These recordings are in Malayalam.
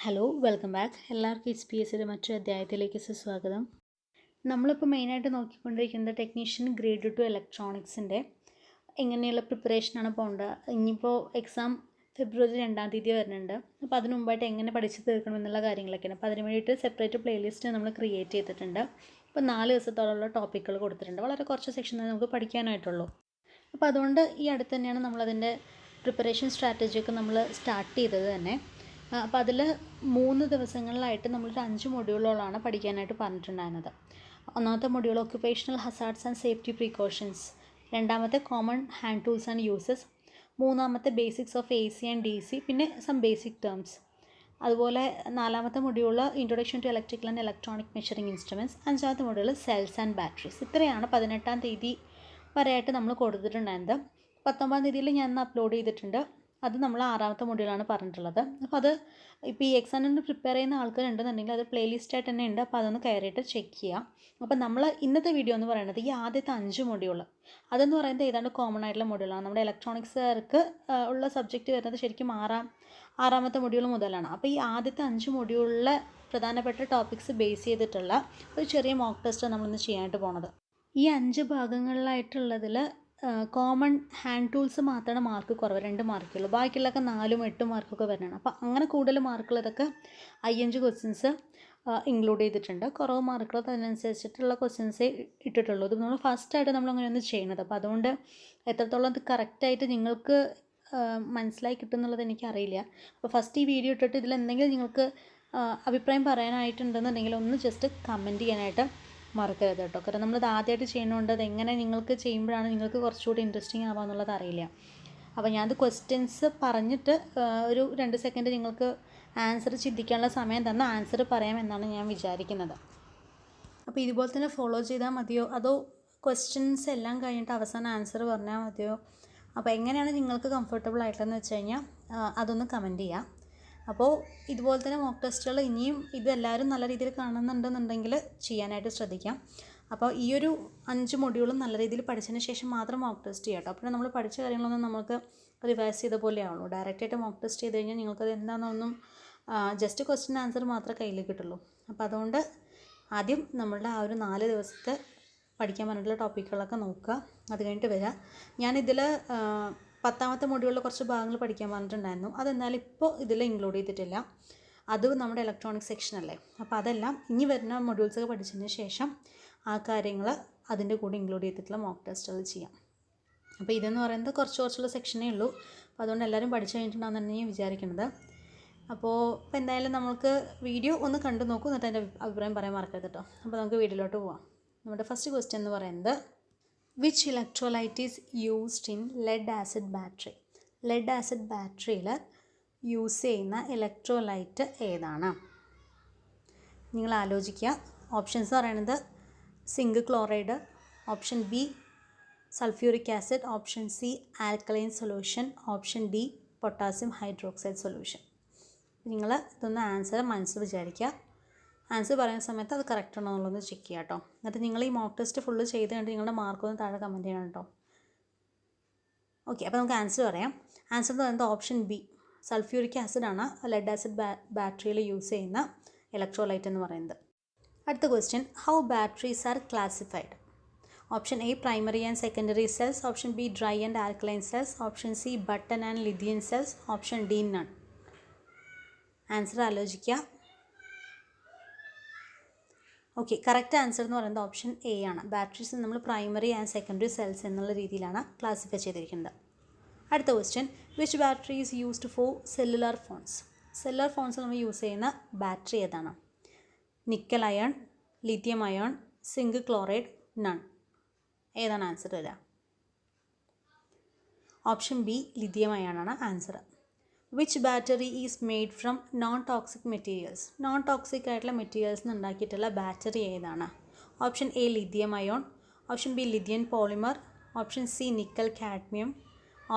Hello welcome back. എല്ലാവർക്കും HPSയുടെ മറ്റൊരു അധ്യായത്തിലേക്ക് സ്വാഗതം. നമ്മളിപ്പോൾ മെയിനായിട്ട് നോക്കിക്കൊണ്ടിരിക്കുന്നത് ടെക്നീഷ്യൻ ഗ്രേഡ് 2 ഇലക്ട്രോണിക്സിൻ്റെ എങ്ങനെയുള്ള പ്രിപ്പറേഷനാണ് പോകേണ്ടത്. ഇനിയിപ്പോൾ എക്സാം ഫെബ്രുവരി 2-ാം തീയതി വരുന്നുണ്ട്. അപ്പോൾ അതിന് മുമ്പായിട്ട് എങ്ങനെ പഠിച്ച് തീർക്കണമെന്നുള്ള കാര്യങ്ങളൊക്കെയാണ്. അപ്പോൾ അതിന് വേണ്ടിയിട്ട് സെപ്പറേറ്റ് പ്ലേലിസ്റ്റ് നമ്മൾ ക്രിയേറ്റ് ചെയ്തിട്ടുണ്ട്. ഇപ്പോൾ 4 ദിവസത്തോളമുള്ള ടോപ്പിക്കുകൾ കൊടുത്തിട്ടുണ്ട്. വളരെ കുറച്ച് സെക്ഷൻ നമുക്ക് പഠിക്കാനായിട്ടുള്ളൂ. അപ്പോൾ അതുകൊണ്ട് ഈ അടുത്ത് തന്നെയാണ് നമ്മളതിൻ്റെ പ്രിപ്പറേഷൻ സ്ട്രാറ്റജിയൊക്കെ നമ്മൾ സ്റ്റാർട്ട് ചെയ്തത് തന്നെ. അപ്പോൾ അതിൽ 3 ദിവസങ്ങളിലായിട്ട് നമ്മളൊരു 5 മൊഡ്യൂളോളാണ് പഠിക്കാനായിട്ട് പറഞ്ഞിട്ടുണ്ടായിരുന്നത്. ഒന്നാമത്തെ module occupational hazards and safety precautions, രണ്ടാമത്തെ common hand tools and uses, മൂന്നാമത്തെ basics of AC and DC, പിന്നെ സം ബേസിക് ടേംസ്. അതുപോലെ 4ാമത്തെ module introduction to electrical and electronic measuring instruments, 5ാമത്തെ മൊഡ്യൂൾ സെൽസ് ആൻഡ് ബാറ്ററീസ്. ഇത്രയാണ് 18-ാം തീയതി വരെയായിട്ട് നമ്മൾ കൊടുത്തിട്ടുണ്ടായിരുന്നത്. 19-ാം തീയതിയിൽ ഞാൻ അപ്ലോഡ് ചെയ്തിട്ടുണ്ട്. അത് നമ്മൾ 6ാമത്തെ മൊഡ്യൂളാണ് പറഞ്ഞിട്ടുള്ളത്. അപ്പോൾ അത് ഇപ്പോൾ ഈ എക്സാമിന് പ്രിപ്പയർ ചെയ്യുന്ന ആൾക്കാരുണ്ടെന്നുണ്ടെങ്കിൽ അത് പ്ലേലിസ്റ്റായിട്ട് തന്നെ ഉണ്ട്. അപ്പോൾ അതൊന്ന് കയറിയിട്ട് ചെക്ക് ചെയ്യാം. അപ്പോൾ നമ്മൾ ഇന്നത്തെ വീഡിയോ എന്ന് പറയുന്നത് ഈ ആദ്യത്തെ 5 മൊഡ്യൂൾ അതെന്ന് പറയുന്നത് ഏതാണ്ട് കോമൺ ആയിട്ടുള്ള മൊഡ്യൂളാണ്. നമ്മുടെ ഇലക്ട്രോണിക്സുകാർക്ക് ഉള്ള സബ്ജക്റ്റ് വരുന്നത് ശരിക്കും 6ാമത്തെ മൊഡ്യൂൾ മുതലാണ്. അപ്പോൾ ഈ ആദ്യത്തെ 5 മൊഡ്യൂളിലെ പ്രധാനപ്പെട്ട ടോപ്പിക്സ് ബേസ് ചെയ്തിട്ടുള്ള ഒരു ചെറിയ മോക്ക് ടെസ്റ്റ് നമ്മളിന്ന് ചെയ്യാനായിട്ട് പോണത്. ഈ 5 ഭാഗങ്ങളിലായിട്ടുള്ളതിൽ കോമൺ ഹാൻഡ് ടൂൾസ് മാത്രമാണ് മാർക്ക് കുറവ്, 2 മാർക്കുള്ളൂ. ബാക്കിയുള്ളതൊക്കെ 4ഉം 8 മാർക്കൊക്കെ വരണം. അപ്പോൾ അങ്ങനെ കൂടുതൽ മാർക്കുള്ളതൊക്കെ 5 ക്വസ്റ്റ്യൻസ് ഇൻക്ലൂഡ് ചെയ്തിട്ടുണ്ട്. കുറവ് മാർക്കുകൾ അതിനനുസരിച്ചിട്ടുള്ള ക്വസ്റ്റ്യൻസേ ഇട്ടിട്ടുള്ളൂ. ഇത് നമ്മൾ ഫസ്റ്റായിട്ട് നമ്മളങ്ങനെ ഒന്ന് ചെയ്യുന്നത്. അപ്പോൾ അതുകൊണ്ട് എത്രത്തോളം ഇത് കറക്റ്റായിട്ട് നിങ്ങൾക്ക് മനസ്സിലായി കിട്ടുന്നുള്ളത് എനിക്കറിയില്ല. അപ്പോൾ ഫസ്റ്റ് ഈ വീഡിയോ ഇട്ടിട്ട് ഇതിലെന്തെങ്കിലും നിങ്ങൾക്ക് അഭിപ്രായം പറയാനായിട്ടുണ്ടെന്നുണ്ടെങ്കിൽ ഒന്ന് ജസ്റ്റ് കമൻറ്റ് ചെയ്യാനായിട്ട് മറക്കരുത് കേട്ടോ. കാരണം നമ്മളിത് ആദ്യമായിട്ട് ചെയ്യുന്നതുകൊണ്ട് അതെങ്ങനെ നിങ്ങൾക്ക് ചെയ്യുമ്പോഴാണ് നിങ്ങൾക്ക് കുറച്ചുകൂടി ഇൻട്രസ്റ്റിംഗ് ആവാന്നുള്ളത് അറിയില്ല. അപ്പോൾ ഞാനത് ക്വസ്റ്റ്യൻസ് പറഞ്ഞിട്ട് ഒരു 2 സെക്കൻഡ് നിങ്ങൾക്ക് ആൻസർ ചിന്തിക്കാനുള്ള സമയം തന്ന ആൻസർ പറയാമെന്നാണ് ഞാൻ വിചാരിക്കുന്നത്. അപ്പോൾ ഇതുപോലെ തന്നെ ഫോളോ ചെയ്താൽ മതിയോ അതോ ക്വസ്റ്റ്യൻസ് എല്ലാം കഴിഞ്ഞിട്ട് അവസാനം ആൻസർ പറഞ്ഞാൽ മതിയോ? അപ്പോൾ എങ്ങനെയാണ് നിങ്ങൾക്ക് കംഫർട്ടബിൾ ആയിട്ടെന്ന് വെച്ച് കഴിഞ്ഞാൽ അതൊന്ന് കമൻറ്റ് ചെയ്യാം. അപ്പോൾ ഇതുപോലെ തന്നെ മോക്ക് ടെസ്റ്റുകൾ ഇനിയും ഇതെല്ലാവരും നല്ല രീതിയിൽ കാണുന്നുണ്ടെന്നുണ്ടെങ്കിൽ ചെയ്യാനായിട്ട് ശ്രദ്ധിക്കാം. അപ്പോൾ ഈ ഒരു 5 മൊഡ്യൂളും നല്ല രീതിയിൽ പഠിച്ചതിന് ശേഷം മാത്രം മോക്ക് ടെസ്റ്റ് ചെയ്യാം കേട്ടോ. അപ്പോൾ നമ്മൾ പഠിച്ച കാര്യങ്ങളൊന്നും നമുക്ക് റിവൈസ് ചെയ്ത പോലെ ആവുള്ളൂ. ഡയറക്റ്റായിട്ട് മോക്ക് ടെസ്റ്റ് ചെയ്ത് കഴിഞ്ഞാൽ നിങ്ങൾക്കത് എന്താണെന്നൊന്നും ജസ്റ്റ് ക്വസ്റ്റ്യൻ ആൻസർ മാത്രമേ കയ്യിൽ കിട്ടുള്ളൂ. അപ്പോൾ അതുകൊണ്ട് ആദ്യം നമ്മളുടെ ആ ഒരു 4 ദിവസത്തെ പഠിക്കാൻ പറഞ്ഞിട്ടുള്ള ടോപ്പിക്കുകളൊക്കെ നോക്കുക. അത് കഴിഞ്ഞിട്ട് വരിക. ഞാനിതിൽ 10ാമത്തെ മൊഡ്യൂളിൽ കുറച്ച് ഭാഗങ്ങൾ പഠിക്കാൻ പറഞ്ഞിട്ടുണ്ടായിരുന്നു. അതെന്നാലും ഇപ്പോൾ ഇതിൽ ഇൻക്ലൂഡ് ചെയ്തിട്ടില്ല. അത് നമ്മുടെ ഇലക്ട്രോണിക് സെക്ഷനല്ലേ. അപ്പോൾ അതെല്ലാം ഇനി വരുന്ന മൊഡ്യൂൾസൊക്കെ പഠിച്ചതിന് ശേഷം ആ കാര്യങ്ങൾ അതിൻ്റെ കൂടെ ഇൻക്ലൂഡ് ചെയ്തിട്ടുള്ള മോക്ക് ടെസ്റ്റുകൾ ചെയ്യാം. അപ്പോൾ ഇതെന്ന് പറയുന്നത് കുറച്ചുള്ള സെക്ഷനേ ഉള്ളൂ. അപ്പോൾ അതുകൊണ്ട് എല്ലാവരും പഠിച്ചു കഴിഞ്ഞിട്ടുണ്ടാകുമെന്നാണ് ഞാൻ വിചാരിക്കുന്നത്. അപ്പോൾ എന്തായാലും നമുക്ക് വീഡിയോ ഒന്ന് കണ്ടു നോക്കൂ, എന്നിട്ട് എൻ്റെ അഭിപ്രായം പറയാൻ മറക്കരുത് കേട്ടോ. അപ്പോൾ നമുക്ക് വീഡിയോയിലോട്ട് പോവാം. നമ്മുടെ ഫസ്റ്റ് ക്വസ്റ്റ്യൻ എന്ന് പറയുന്നത് which electrolyte is used in lead acid battery? Lead acid ബാറ്ററിയിൽ യൂസ് ചെയ്യുന്ന ഇലക്ട്രോലൈറ്റ് ഏതാണ്? നിങ്ങൾ ആലോചിക്കുക. ഓപ്ഷൻസ് പറയുന്നത് zinc chloride, option B sulphuric acid, option C alkaline solution, option D potassium hydroxide solution. നിങ്ങൾ ഇതൊന്ന് ആൻസർ മനസ്സിൽ വിചാരിക്കുക. ആൻസർ പറയുന്ന സമയത്ത് അത് കറക്റ്റ് ആണോ എന്നുള്ളതൊന്ന് ചെക്ക് ചെയ്യുക കേട്ടോ. എന്നിട്ട് നിങ്ങൾ ഈ മോക്ക് ടെസ്റ്റ് ഫുള്ള് ചെയ്ത് കഴിഞ്ഞിട്ട് നിങ്ങളുടെ മാർക്കൊന്ന് താഴെ കമൻറ്റ് ചെയ്യണം കേട്ടോ. ഓക്കെ, അപ്പോൾ നമുക്ക് ആൻസർ പറയാം. ആൻസർ എന്ന് പറയുന്നത് ഓപ്ഷൻ ബി സൾഫ്യൂറിക് ആസിഡാണ് ലെഡ് ആസിഡ് ബാറ്ററിയിൽ യൂസ് ചെയ്യുന്ന ഇലക്ട്രോലൈറ്റ് എന്ന് പറയുന്നത്. അടുത്ത question, how batteries are classified? Option A primary and secondary cells, option B dry and alkaline cells, option C button and lithium cells, option D none. Answer ആലോചിക്കുക. ഓക്കെ, കറക്റ്റ് ആൻസർ എന്ന് പറയുന്നത് ഓപ്ഷൻ എ ആണ്. ബാറ്ററീസ് നമ്മൾ പ്രൈമറി ആൻഡ് സെക്കൻഡറി സെൽസ് എന്നുള്ള രീതിയിലാണ് ക്ലാസിഫൈ ചെയ്തിരിക്കുന്നത്. അടുത്ത question, which battery is used four cellular phones? Cellular phones നമ്മൾ യൂസ് ചെയ്യുന്ന ബാറ്ററി ഏതാണ്? Nickel iron, lithium ion, zinc chloride, none. ഏതാണ് ആൻസർ വരിക? ഓപ്ഷൻ ബി ലിഥിയം അയൺ ആണ് answer. Which battery is made from non toxic materials? Non toxic ആയിട്ടുള്ള മെറ്റീരിയൽസ് ഉണ്ടാക്കിയിട്ടുള്ള ബാറ്ററി ഏതാണ്? Option A lithium ion, option B lithium polymer, option C nickel cadmium,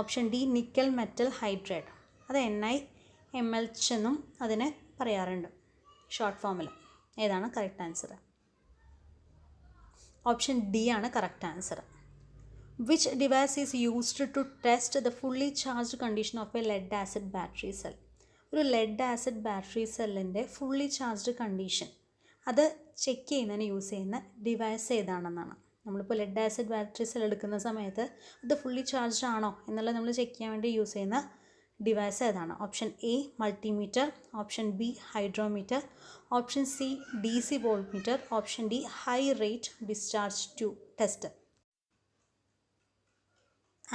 option D nickel metal hydrate. അത് NiMH എന്നും അതിനെ പറയാറുണ്ട് ഷോർട്ട് ഫോമിൽ. ഏതാണ് കറക്റ്റ് ആൻസർ? ഓപ്ഷൻ ഡി ആണ് correct answer. Which device is used to test the fully charged condition of a lead acid battery cell? ഒരു ലെഡ് ആസിഡ് ബാറ്ററി സെല്ലിൻ്റെ ഫുള്ളി ചാർജ്ഡ് കണ്ടീഷൻ അത് ചെക്ക് ചെയ്യുന്നതിന് യൂസ് ചെയ്യുന്ന ഡിവൈസ് ഏതാണെന്നാണ്. നമ്മളിപ്പോൾ ലെഡ് ആസിഡ് ബാറ്ററി സെൽ എടുക്കുന്ന സമയത്ത് അത് ഫുള്ളി ചാർജ്ഡ് ആണോ എന്നുള്ളത് നമ്മൾ ചെക്ക് ചെയ്യാൻ വേണ്ടി യൂസ് ചെയ്യുന്ന ഡിവൈസ് ഏതാണ്? Option A multimeter, option B hydrometer, option C DC voltmeter, option D high rate discharge tube tester.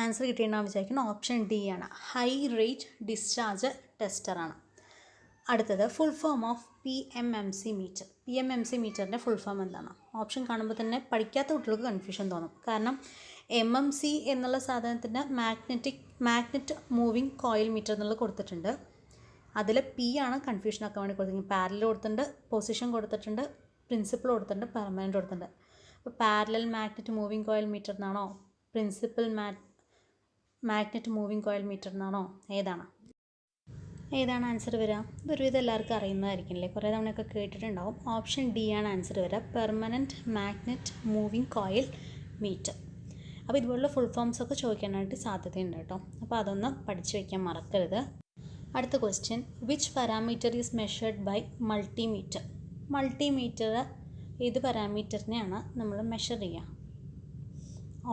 Answer കിട്ടിയിട്ടുണ്ടാകും വിചാരിക്കുന്നു. ഓപ്ഷൻ ഡി ആണ്, ഹൈ റേറ്റ് ഡിസ്ചാർജ് ടെസ്റ്ററാണ്. അടുത്തത് full form of PMMC meter. PMMC മീറ്ററിൻ്റെ ഫുൾ ഫോം എന്താണ്? ഓപ്ഷൻ കാണുമ്പോൾ തന്നെ പഠിക്കാത്ത കുട്ടികൾക്ക് കൺഫ്യൂഷൻ തോന്നും. കാരണം MMC എന്നുള്ള സാധനത്തിന് മാഗ്നറ്റ് മൂവിങ് കോയിൽ മീറ്റർ എന്നുള്ളത് കൊടുത്തിട്ടുണ്ട്. അതിൽ P ആണ് കൺഫ്യൂഷൻ ആക്കാൻ വേണ്ടി കൊടുത്തിരിക്കുന്നത്. പാരലൽ കൊടുത്തിട്ടുണ്ട്, പൊസിഷൻ കൊടുത്തിട്ടുണ്ട്, പ്രിൻസിപ്പിൾ കൊടുത്തിട്ടുണ്ട്, പെർമനൻറ്റ് കൊടുത്തിട്ടുണ്ട്. അപ്പോൾ parallel magnet moving coil meter എന്നാണോ, principle magnet moving coil meter എന്നാണോ, ഏതാണ് ആൻസർ വരിക? ഇതൊരുവിധം എല്ലാവർക്കും അറിയുന്നതായിരിക്കില്ലേ, കുറേ തവണയൊക്കെ കേട്ടിട്ടുണ്ടാവും. ഓപ്ഷൻ ഡി ആണ് ആൻസർ വരിക, permanent magnet moving coil meter. അപ്പോൾ ഇതുപോലുള്ള ഫുൾ ഫോംസ് ഒക്കെ ചോദിക്കാനായിട്ട് സാധ്യതയുണ്ട് കേട്ടോ. അപ്പോൾ അതൊന്ന് പഠിച്ചു വയ്ക്കാൻ മറക്കരുത്. അടുത്ത question, which parameter is measured by multimeter? Multimeter ഏത് പാരാമീറ്ററിനെയാണ് നമ്മൾ മെഷർ ചെയ്യുക?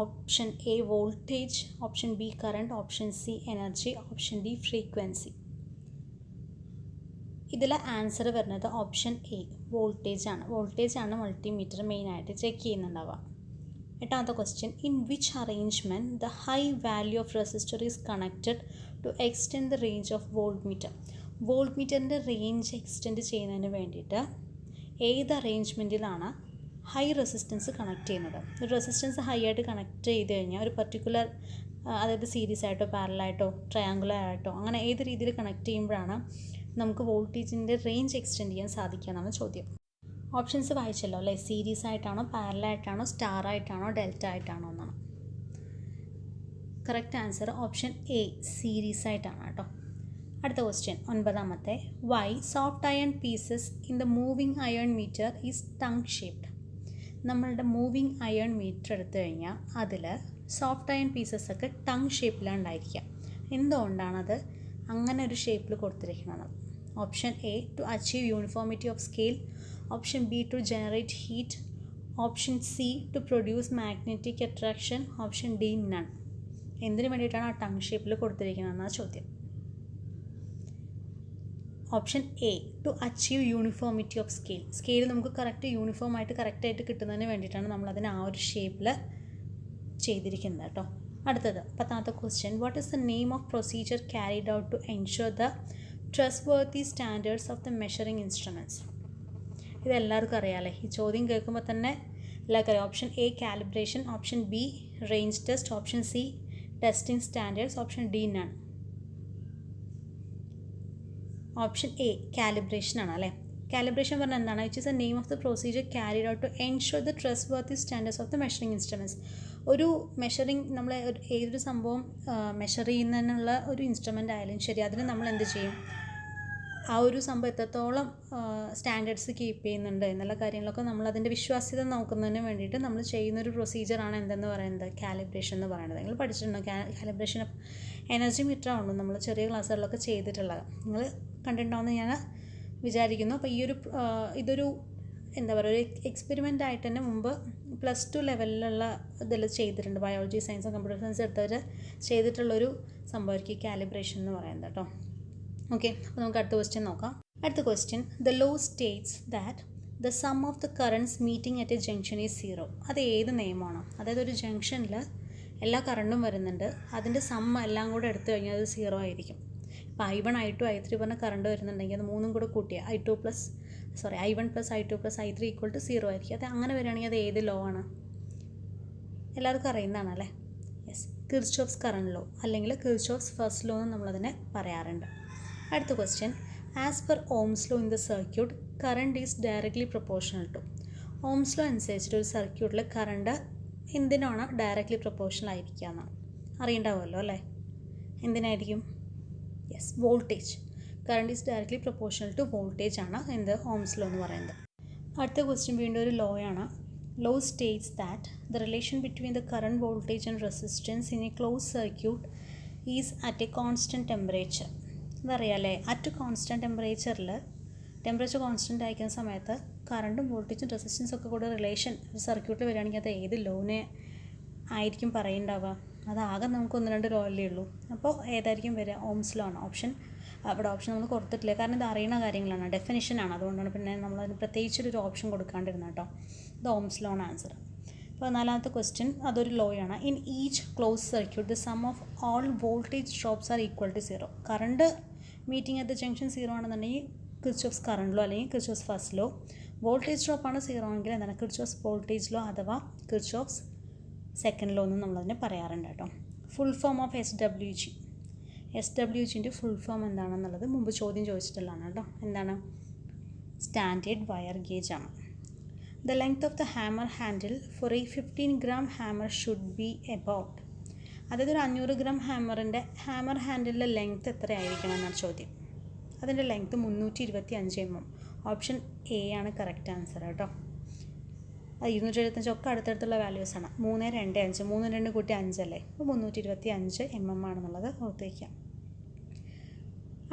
Option A voltage, option B current, option C energy, option D frequency. ഇതിൽ ആൻസർ വരുന്നത് ഓപ്ഷൻ എ വോൾട്ടേജ് ആണ്. വോൾട്ടേജ് ആണ് മൾട്ടിമീറ്റർ മെയിനായിട്ട് ചെക്ക് ചെയ്യുന്നുണ്ടാവുക. എട്ടാമത്തെ question, in which arrangement the high value of resistor is connected to extend the range of voltmeter? വോൾട്ട് മീറ്ററിൻ്റെ റേഞ്ച് എക്സ്റ്റെൻഡ് ചെയ്യുന്നതിന് വേണ്ടിയിട്ട് ഏത് അറേഞ്ച്മെൻറ്റിലാണ് ഹൈ റെസിസ്റ്റൻസ് കണക്ട് ചെയ്യുന്നത്? ഒരു റെസിസ്റ്റൻസ് ഹൈ ആയിട്ട് കണക്ട് ചെയ്ത് കഴിഞ്ഞാൽ ഒരു പർട്ടിക്കുലർ, അതായത് സീരീസ് ആയിട്ടോ പാരലായിട്ടോ ട്രയാങ്കുലർ ആയിട്ടോ അങ്ങനെ ഏത് രീതിയിൽ കണക്ട് ചെയ്യുമ്പോഴാണ് നമുക്ക് വോൾട്ടേജിൻ്റെ റേഞ്ച് എക്സ്റ്റെൻഡ് ചെയ്യാൻ സാധിക്കുക എന്നാണ് ചോദ്യം. ഓപ്ഷൻസ് വായിച്ചല്ലോ അല്ലേ? സീരീസ് ആയിട്ടാണോ, പാരലായിട്ടാണോ, സ്റ്റാർ ആയിട്ടാണോ, ഡെൽറ്റ ആയിട്ടാണോ എന്നാണ്. Correct answer option A series ആയിട്ടാണ് കേട്ടോ. അടുത്ത ക്വസ്റ്റ്യൻ, ഒൻപതാമത്തെ, why soft iron pieces in the moving iron meter is tongue shaped? നമ്മളുടെ മൂവിങ് അയൺ മീറ്റർ എടുത്തു കഴിഞ്ഞാൽ അതിൽ സോഫ്റ്റ് അയൺ പീസസ് ഒക്കെ ടങ് ഷേപ്പിലാണ് ഉണ്ടായിരിക്കുക. എന്തുകൊണ്ടാണത് അങ്ങനെ ഒരു ഷേപ്പിൽ കൊടുത്തിരിക്കുന്നത്? Option A to achieve uniformity of scale, option B to generate heat, option C to produce magnetic attraction, option D none. എന്തിനു വേണ്ടിയിട്ടാണ് ആ ടങ് ഷേപ്പിൽ കൊടുത്തിരിക്കുന്നതെന്നാണ് ചോദ്യം. Option A to achieve uniformity of scale. Scale നമുക്ക് കറക്റ്റായിട്ട് കിട്ടുന്നതിന് വേണ്ടിയിട്ടാണ് നമ്മളതിന് ആ ഒരു ഷേപ്പിൽ ചെയ്തിരിക്കുന്നത് കേട്ടോ. അടുത്തത് പത്താമത്തെ question, what is the name of procedure carried out to ensure the trustworthy standards of the measuring instruments? ഇതെല്ലാവർക്കും അറിയാമല്ലേ, ഈ ചോദ്യം കേൾക്കുമ്പോൾ തന്നെ എല്ലാവർക്കും അറിയാം. Option A calibration, option B range test, option C testing standards, option D none. Option A calibration ആണ് അല്ലേ. കാലിബ്രേഷൻ പറഞ്ഞാൽ എന്താണ്? Which is the name of the procedure carried out to ensure the trustworthy standards of the measuring instruments. ഒരു മെഷറിംഗ്, നമ്മൾ ഏതൊരു സംഭവം മെഷർ ചെയ്യുന്നതിനുള്ള ഒരു ഇൻസ്ട്രുമെൻ്റ് ആയാലും ശരി, അതിന് നമ്മൾ എന്ത് ചെയ്യും? ആ ഒരു സംഭവം എത്രത്തോളം സ്റ്റാൻഡേർഡ്സ് കീപ്പ് ചെയ്യുന്നുണ്ട് എന്നുള്ള കാര്യങ്ങളൊക്കെ നമ്മൾ അതിൻ്റെ വിശ്വാസ്യത നോക്കുന്നതിന് വേണ്ടിയിട്ട് നമ്മൾ ചെയ്യുന്നൊരു പ്രൊസീജിയറാണ് എന്തെന്ന് പറയുന്നത്? കാലിബ്രേഷൻ എന്ന് പറയുന്നത്. നിങ്ങൾ പഠിച്ചിട്ടുണ്ടോ കാലിബ്രേഷൻ? എനർജി മീറ്റർ ആണല്ലോ നമ്മൾ ചെറിയ ക്ലാസ്സുകളിലൊക്കെ ചെയ്തിട്ടുള്ളത്, നിങ്ങൾ കണ്ടിട്ടുണ്ടാവുമെന്ന് ഞാൻ വിചാരിക്കുന്നു. അപ്പോൾ ഇതൊരു എന്താ പറയുക, ഒരു എക്സ്പെരിമെൻ്റ് ആയിട്ട് തന്നെ മുമ്പ് +2 ലെവലിലുള്ള ഇതിൽ ചെയ്തിട്ടുണ്ട്. ബയോളജി സയൻസും കമ്പ്യൂട്ടർ സയൻസ് എടുത്തവർ ചെയ്തിട്ടുള്ളൊരു സംഭവമായിരിക്കും കാലിബ്രേഷൻ എന്ന് പറയുന്നത് കേട്ടോ. ഓക്കെ, അപ്പോൾ നമുക്ക് അടുത്ത ക്വസ്റ്റ്യൻ നോക്കാം. അടുത്ത question, the law states that the sum of the currents meeting at a junction is 0. അത് ഏത് നിയമമാണ്? അതായത് ഒരു ജംഗ്ഷനിൽ എല്ലാ കറണ്ടും വരുന്നുണ്ട്, അതിൻ്റെ സം എല്ലാം കൂടെ എടുത്തു കഴിഞ്ഞാൽ അത് 0 ആയിരിക്കും. ഇപ്പോൾ I1 I2 I3 പറഞ്ഞ കറണ്ട് വരുന്നുണ്ടെങ്കിൽ അത് മൂന്നും കൂടെ കൂട്ടിയാൽ I1 + I2 + I3 = 0 ആയിരിക്കും. അത് അങ്ങനെ വരികയാണെങ്കിൽ അത് ഏത് ലോ ആണ്? എല്ലാവർക്കും അറിയുന്നതാണല്ലേ. യെസ്, കിർച്ചോഫ്സ് കറണ്ട് ലോ അല്ലെങ്കിൽ കിർച്ചോഫ്സ് ഫസ്റ്റ് ലോ എന്ന് നമ്മളതിനെ പറയാറുണ്ട്. അടുത്ത question, as per Ohm's law in the circuit current is directly proportional to? Ohm's law അനുസരിച്ചിട്ട് ഒരു സർക്യൂട്ടിൽ കറണ്ട് എന്തിനാണ് ഡയറക്ട്ലി പ്രൊപ്പോർഷണൽ ആയിരിക്കുക എന്നാണ് അറിയണ്ടാവുമല്ലോ അല്ലേ. എന്തിനായിരിക്കും? Yes, voltage. Current is directly proportional to voltage ആണ് എന്ത്? ഓംസ് ലോ എന്ന് പറയുന്നത്. അടുത്ത ക്വസ്റ്റ്യൻ വീണ്ടും ഒരു ലോ ആണ്. Law states that the relation between the current, voltage and resistance in a close circuit is at a constant temperature. അതറിയാമല്ലേ, അറ്റ് കോൺസ്റ്റൻറ്റ് ടെമ്പറേച്ചർ കോൺസ്റ്റൻ്റ് ആയിരിക്കുന്ന സമയത്ത് കറണ്ടും വോൾട്ടേജും റെസിസ്റ്റൻസും ഒക്കെ കൂടെ റിലേഷൻ സർക്യൂട്ടിൽ വരികയാണെങ്കിൽ അത് ഏത് ലോനെ ആയിരിക്കും പറയുന്നുണ്ടാവുക? അതാകെ നമുക്ക് 1-2 ലോ അല്ലേ ഉള്ളൂ. അപ്പോൾ ഏതായിരിക്കും വരിക? ഓംസ് ലോ ആണ്. അവിടെ ഓപ്ഷൻ നമ്മൾ കൊടുത്തിട്ടില്ല, കാരണം ഇത് അറിയുന്ന കാര്യങ്ങളാണ്, ഡെഫിനിഷനാണ്. അതുകൊണ്ടാണ് പിന്നെ നമ്മളതിന് പ്രത്യേകിച്ചൊരു ഓപ്ഷൻ കൊടുക്കാണ്ടിരുന്നത് കേട്ടോ. ഇത് ഓംസ് ലോ ആണ് ആൻസർ. അപ്പോൾ 4ാമത്തെ ക്വസ്റ്റ്യൻ അതൊരു ലോയാണ്. In each close circuit the sum of all voltage drops are equal to 0. Current meeting at the junction 0 ആണെന്നുണ്ടെങ്കിൽ കിർച്ചോഫ്സ് കറണ്ട് ലോ അല്ലെങ്കിൽ Kirchhoff's first law. Voltage drop ആണ് 0 ആണെങ്കിൽ എന്താണ്? കിർച്ചോഫ്സ് വോൾട്ടേജ് ലോ അഥവാ കിർച്ചോഫ്സ് സെക്കൻഡ് ലോ എന്ന് നമ്മളതിനെ പറയാറുണ്ട് കേട്ടോ. ഫുൾ ഫോം ഓഫ് SWGൻ്റെ ഫുൾ ഫോം എന്താണെന്നുള്ളത് മുമ്പ് ചോദ്യം ചോദിച്ചിട്ടുള്ളതാണ് കേട്ടോ. എന്താണ്? സ്റ്റാൻഡേർഡ് വയർ ഗേജ് ആണ്. The length of the hammer handle for a 15 gram hammer should be about. അതായത് ഒരു 500 gram ഹാമർ ഹാൻഡിലിൻ്റെ ലെങ്ത് എത്രയായിരിക്കണം എന്നാണ് ചോദ്യം. അതിൻ്റെ ലെങ്ത് 325 mm. ഓപ്ഷൻ എ ആണ് കറക്റ്റ് ആൻസർ കേട്ടോ. 275 ഒക്കെ അടുത്തടുത്തുള്ള വാല്യൂസാണ്. 325 3 കൂട്ടി 5 അല്ലേ, അപ്പോൾ 325 mm ആണെന്നുള്ളത് ഓർത്ത് വയ്ക്കാം.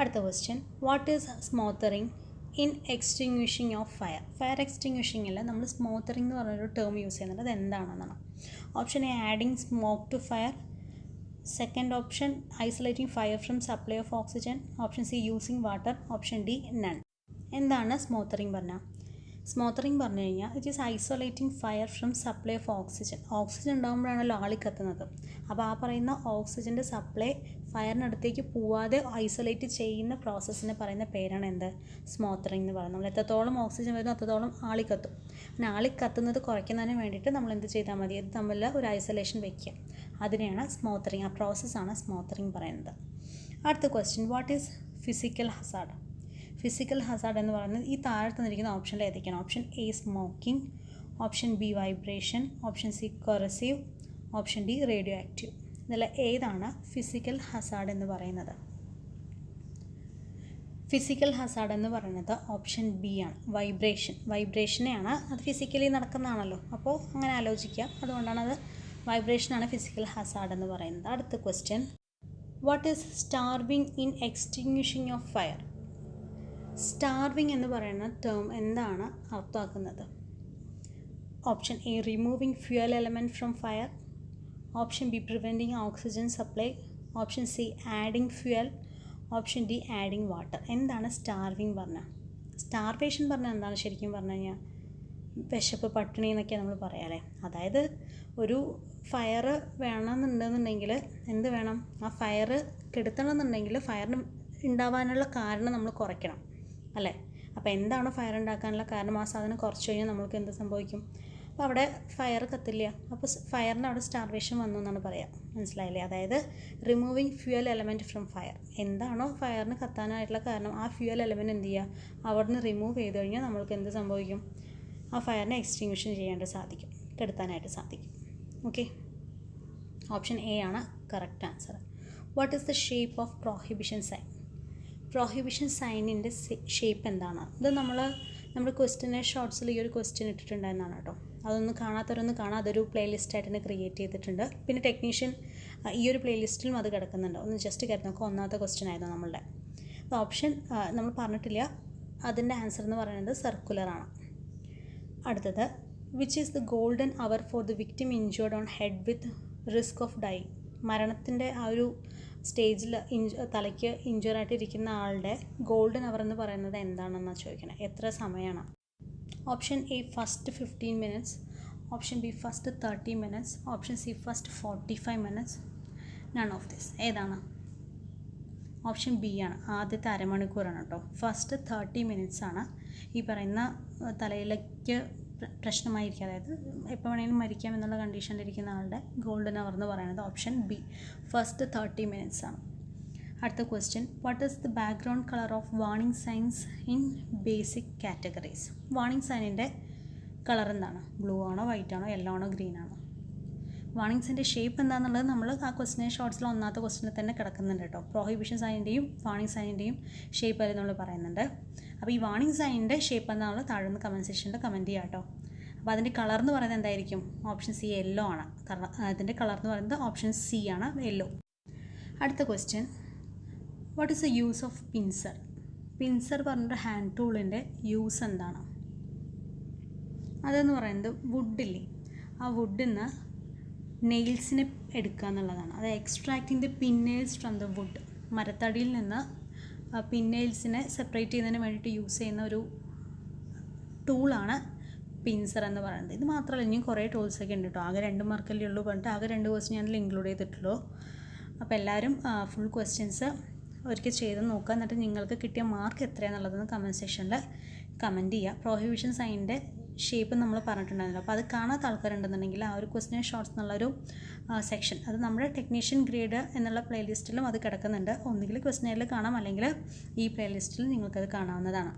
അടുത്ത question, what is smothering in extinguishing of fire എക്സ്റ്റിങ്വിഷിങ്ങിൽ നമ്മൾ സ്മോത്തറിങ് എന്ന് പറഞ്ഞൊരു ടേം യൂസ് ചെയ്യുന്നത്. അത് എന്താണെന്നാണ്? Option A adding smoke to fire. Second option isolating fire from supply of oxygen. Option C using water. Option D none. എന്താണ് സ്മോത്തറിങ് പറഞ്ഞാൽ? സ്മോത്തറിങ് പറഞ്ഞു കഴിഞ്ഞാൽ it is isolating fire from supply of oxygen. Oxygen ഉണ്ടാകുമ്പോഴാണല്ലോ ആളി കത്തുന്നത്. അപ്പോൾ ആ പറയുന്ന ഓക്സിജൻ്റെ സപ്ലൈ ഫയറിനടുത്തേക്ക് പോവാതെ ഐസൊലേറ്റ് ചെയ്യുന്ന പ്രോസസ്സിന് പറയുന്ന പേരാണ് എന്ത്? സ്മോത്തറിങ് എന്ന് പറയുന്നത്. നമ്മൾ എത്രത്തോളം ഓക്സിജൻ വരുന്നു അത്രത്തോളം ആളി കത്തും. അങ്ങനെ ആളി കത്തുന്നത് കുറയ്ക്കുന്നതിന് വേണ്ടിയിട്ട് നമ്മൾ എന്ത് ചെയ്താൽ മതി? ഇത് തമ്മിൽ ഒരു ഐസൊലേഷൻ വയ്ക്കുക. അതിനെയാണ് സ്മോത്തറിങ്. ആ പ്രോസസ്സാണ് സ്മോത്തറിങ് പറയുന്നത്. അടുത്ത question, what is physical hazard? Physical hazard എന്ന് പറയുന്നത് ഈ താഴെ തന്നിരിക്കുന്ന ഓപ്ഷനിൽ ഏതൊക്കെയാണ്? Option A smoking, option B vibration, option C corrosive, option D radioactive. ഇതിൽ ഏതാണ് ഫിസിക്കൽ ഹസാർഡ് എന്ന് പറയുന്നത്? ഫിസിക്കൽ ഹസാർഡ് എന്ന് പറയുന്നത് ഓപ്ഷൻ ബി ആണ്, വൈബ്രേഷനെയാണ്. അത് ഫിസിക്കലി നടക്കുന്നതാണല്ലോ, അപ്പോൾ അങ്ങനെ ആലോചിക്കുക. അതുകൊണ്ടാണ് അത് വൈബ്രേഷനാണ് ഫിസിക്കൽ ഹസാർഡ് എന്ന് പറയുന്നത്. അടുത്ത question, what is starving in extinguishing of fire? Starving എന്ന് പറയുന്ന ടേം എന്താണ് അർത്ഥമാക്കുന്നത്? Option A removing fuel element from fire. Option B preventing oxygen supply. Option C adding fuel. Option D adding water. എന്താണ് സ്റ്റാർവിങ് പറഞ്ഞാൽ? സ്റ്റാർവേഷൻ പറഞ്ഞാൽ എന്താണ് ശരിക്കും പറഞ്ഞു കഴിഞ്ഞാൽ? വിശപ്പ്, പട്ടിണി എന്നൊക്കെയാണ് നമ്മൾ പറയാമല്ലേ. അതായത് ഒരു ഫയർ വേണമെന്നുണ്ടെന്നുണ്ടെങ്കിൽ എന്ത് വേണം? ആ ഫയർ കെടുത്തണമെന്നുണ്ടെങ്കിൽ ഫയറിന് ഉണ്ടാവാനുള്ള കാരണം നമ്മൾ കുറയ്ക്കണം അല്ലേ. അപ്പോൾ എന്താണോ ഫയർ ഉണ്ടാക്കാനുള്ള കാരണം ആ സാധനം കുറച്ച് കഴിഞ്ഞാൽ നമ്മൾക്ക് എന്ത് സംഭവിക്കും? അപ്പോൾ അവിടെ ഫയർ കത്തില്ല. അപ്പോൾ ഫയറിന് അവിടെ സ്റ്റാർവേഷൻ വന്നു എന്നാണ് പറയുക. മനസ്സിലായില്ലേ? അതായത് removing fuel element from fire. എന്താണോ ഫയറിന് കത്താനായിട്ടുള്ള കാരണം ആ ഫ്യൂവൽ എലമെൻറ്റ് എന്ത് ചെയ്യുക? അവിടെ നിന്ന് റിമൂവ് ചെയ്ത് കഴിഞ്ഞാൽ നമ്മൾക്ക് എന്ത് സംഭവിക്കും? ആ ഫയറിനെ എക്സ്റ്റിങ്വിഷൻ ചെയ്യാനായിട്ട് സാധിക്കും, കെടുത്താനായിട്ട് സാധിക്കും. ഓക്കെ, ഓപ്ഷൻ എ ആണ് correct answer. What is the shape of prohibition sign? Prohibition സൈനിൻ്റെ ഷേപ്പ് എന്താണ്? ഇത് നമ്മുടെ ക്വസ്റ്റ്യനെയർ ഷോർട്സിൽ ഈ ഒരു ക്വസ്റ്റ്യൻ ഇട്ടിട്ടുണ്ടായിരുന്നതാണ് കേട്ടോ. അതൊന്ന് കാണാത്തവരൊന്ന് കാണാം. അതൊരു പ്ലേലിസ്റ്റായിട്ട് തന്നെ ക്രിയേറ്റ് ചെയ്തിട്ടുണ്ട്. പിന്നെ ടെക്നീഷ്യൻ ഈ ഒരു പ്ലേലിസ്റ്റിലും അത് കിടക്കുന്നുണ്ട്. ഒന്ന് ജസ്റ്റ് കയറി നോക്കുക. 1ാമത്തെ ക്വസ്റ്റ്യൻ ആയിരുന്നു നമ്മളുടെ. അപ്പോൾ ഓപ്ഷൻ നമ്മൾ പറഞ്ഞിട്ടില്ല. അതിൻ്റെ ആൻസർ എന്ന് പറയുന്നത് സർക്കുലറാണ്. അടുത്തത്, which is the golden hour for the victim injured on head with risk of die? മരണത്തിൻ്റെ ആ ഒരു സ്റ്റേജിൽ തലയ്ക്ക് ഇഞ്ചുറായിട്ടിരിക്കുന്ന ആളുടെ ഗോൾഡൻ അവർ എന്ന് പറയുന്നത് എന്താണെന്നാണ് ചോദിക്കണത്. എത്ര സമയമാണ്? Option A first 15 minutes, option B first 30 minutes, option C first 45 minutes. None of this. ഏതാണ്? ഓപ്ഷൻ ബി ആണ്, ആദ്യത്തെ അരമണിക്കൂറാണ് കേട്ടോ. ഫസ്റ്റ് 30 minutes ആണ് ഈ പറയുന്ന തലയിലേക്ക് പ്രശ്നമായിരിക്കുക, അതായത് എപ്പോൾ വേണമെങ്കിലും മരിക്കാം എന്നുള്ള കണ്ടീഷനിലിരിക്കുന്ന ആളുടെ ഗോൾഡൻ അവർ എന്ന് പറയുന്നത് ഓപ്ഷൻ ബി ഫസ്റ്റ് 30 minutes ആണ്. അടുത്ത question, what is the background colour of warning signs in basic categories? Warning സൈനിൻ്റെ കളർ എന്താണ്? ബ്ലൂ ആണോ, വൈറ്റ് ആണോ, യെല്ലോ ആണോ, ഗ്രീൻ ആണോ? വാർണിംഗ് സൈൻ്റെ ഷേപ്പ് എന്താണെന്നുള്ളത് നമ്മൾ ആ ക്വസ്റ്റ്യൻ ഷോർട്സിൽ 1ാമത്തെ ക്വസ്റ്റ്യനിൽ തന്നെ കിടക്കുന്നുണ്ട് കേട്ടോ. പ്രോഹിബിഷൻ സൈനിൻ്റെയും വാർണിംഗ് സൈനിൻ്റെയും ഷേപ്പ് അതിൽ നമ്മൾ പറയുന്നുണ്ട്. അപ്പോൾ ഈ വാർണിംഗ് സൈനിൻ്റെ ഷേപ്പ് എന്താണെന്ന് താഴെ കമൻറ്റ് സെക്ഷനിൽ കമൻറ്റ് ചെയ്യാം കേട്ടോ. അപ്പോൾ അതിൻ്റെ കളർ എന്ന് പറയുന്നത് എന്തായിരിക്കും? ഓപ്ഷൻ സി യെല്ലോ ആണ്. കാരണം അതിൻ്റെ കളർ എന്ന് പറയുന്നത് ഓപ്ഷൻ സി ആണ്, യെല്ലോ. അടുത്ത question, what is the use of pincer? Pincer പറഞ്ഞൊരു ഹാൻഡ് ടൂളിൻ്റെ യൂസ് എന്താണ്? അതെന്ന് പറയുന്നത് വുഡില്ലേ, ആ വുഡിൽ നിന്ന് നെയിൽസിനെ എടുക്കുക എന്നുള്ളതാണ്. അത് extracting the pin nails from the wood. മരത്തടിയിൽ നിന്ന് പിന്നെയിൽസിനെ സെപ്പറേറ്റ് ചെയ്യുന്നതിന് വേണ്ടിയിട്ട് യൂസ് ചെയ്യുന്ന ഒരു ടൂളാണ് പിൻസർ എന്ന് പറയുന്നത്. ഇത് മാത്രമല്ല, ഇനിയും കുറേ ടൂൾസൊക്കെ ഉണ്ട് കേട്ടോ. ആകെ 2 മാർക്കല്ലേ ഉള്ളൂ പറഞ്ഞിട്ട് ആകെ 2 ക്വസ്റ്റ്യൻ ഞാനിൽ ഇൻക്ലൂഡ് ചെയ്തിട്ടുള്ളൂ. അപ്പോൾ എല്ലാവരും ഫുൾ ക്വസ്റ്റ്യൻസ് ഒരിക്കൽ ചെയ്ത് നോക്കുക. എന്നിട്ട് നിങ്ങൾക്ക് കിട്ടിയ മാർക്ക് എത്രയാണെന്നുള്ളതെന്ന് കമൻറ്റ് സെക്ഷനിൽ കമൻറ്റ് ചെയ്യുക. പ്രൊഹിബിഷൻ സൈനിൻ്റെ ഷേപ്പ് നമ്മൾ പറഞ്ഞിട്ടുണ്ടായിരുന്നല്ലോ, അപ്പോൾ അത് കാണാത്ത ആൾക്കാരുണ്ടെന്നുണ്ടെങ്കിൽ ആ ഒരു ക്വസ്റ്റ്യൻ ഷോർട്സ് എന്നുള്ളൊരു സെക്ഷൻ, അത് നമ്മുടെ ടെക്നീഷ്യൻ ഗ്രേഡ് എന്നുള്ള പ്ലേലിസ്റ്റിലും അത് കിടക്കുന്നുണ്ട്. ഒന്നുകിൽ ക്വസ്റ്റ്യനിൽ കാണാം, അല്ലെങ്കിൽ ഈ പ്ലേലിസ്റ്റിൽ നിങ്ങൾക്കത് കാണാവുന്നതാണ്.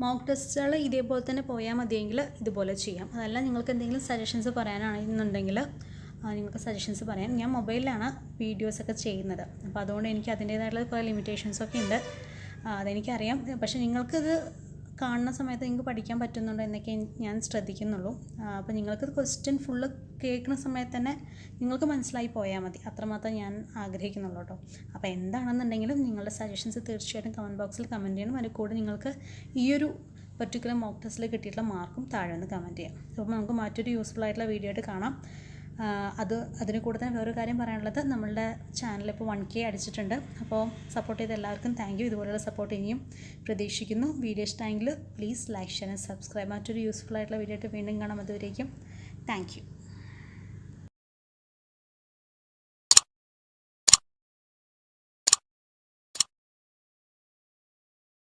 മോക്ക് ടെസ്റ്റുകൾ ഇതേപോലെ തന്നെ പോയാൽ മതിയെങ്കിൽ ഇതുപോലെ ചെയ്യാം. അതല്ല നിങ്ങൾക്ക് എന്തെങ്കിലും സജഷൻസ് പറയാനാണെന്നുണ്ടെങ്കിൽ നിങ്ങൾക്ക് സജഷൻസ് പറയാം. ഞാൻ മൊബൈലിലാണ് വീഡിയോസൊക്കെ ചെയ്യുന്നത്, അപ്പോൾ അതുകൊണ്ട് എനിക്ക് അതിൻ്റേതായിട്ടുള്ള കുറേ ലിമിറ്റേഷൻസൊക്കെ ഉണ്ട്, അതെനിക്കറിയാം. പക്ഷേ നിങ്ങൾക്കത് കാണുന്ന സമയത്ത് നിങ്ങൾക്ക് പഠിക്കാൻ പറ്റുന്നുണ്ടോ എന്നൊക്കെ ഞാൻ ശ്രദ്ധിക്കുന്നുള്ളൂ. അപ്പോൾ നിങ്ങൾക്ക് ക്വസ്റ്റ്യൻ ഫുള്ള് കേൾക്കുന്ന സമയത്ത് തന്നെ നിങ്ങൾക്ക് മനസ്സിലായി പോയാൽ മതി, അത്രമാത്രം ഞാൻ ആഗ്രഹിക്കുന്നുള്ളൂ കേട്ടോ. അപ്പോൾ എന്താണെന്നുണ്ടെങ്കിലും നിങ്ങളുടെ സജഷൻസ് തീർച്ചയായിട്ടും കമൻറ്റ് ബോക്സിൽ കമൻറ്റ് ചെയ്യണം. അതിൽ കൂടെ നിങ്ങൾക്ക് ഈ ഒരു പർട്ടിക്കുലർ മോക്ക് ടെസ്റ്റിൽ കിട്ടിയിട്ടുള്ള മാർക്കും താഴെ ഒന്ന് കമൻറ്റ് ചെയ്യാം. അപ്പോൾ നമുക്ക് മറ്റൊരു യൂസ്ഫുൾ ആയിട്ടുള്ള വീഡിയോ ആയിട്ട് കാണാം. അതിന് കൂടെ തന്നെ വേറൊരു കാര്യം പറയാനുള്ളത്, നമ്മളുടെ ചാനൽ ഇപ്പോൾ 1K അടിച്ചിട്ടുണ്ട്. അപ്പോൾ സപ്പോർട്ട് ചെയ്ത എല്ലാവർക്കും താങ്ക് യു. ഇതുപോലെയുള്ള സപ്പോർട്ട് ഇനിയും പ്രതീക്ഷിക്കുന്നു. വീഡിയോ ഇഷ്ടമെങ്കിൽ please like, share and subscribe. മറ്റൊരു യൂസ്ഫുൾ ആയിട്ടുള്ള വീഡിയോ ആയിട്ട് വീണ്ടും കാണാം. അതുവരേക്കും താങ്ക് യു.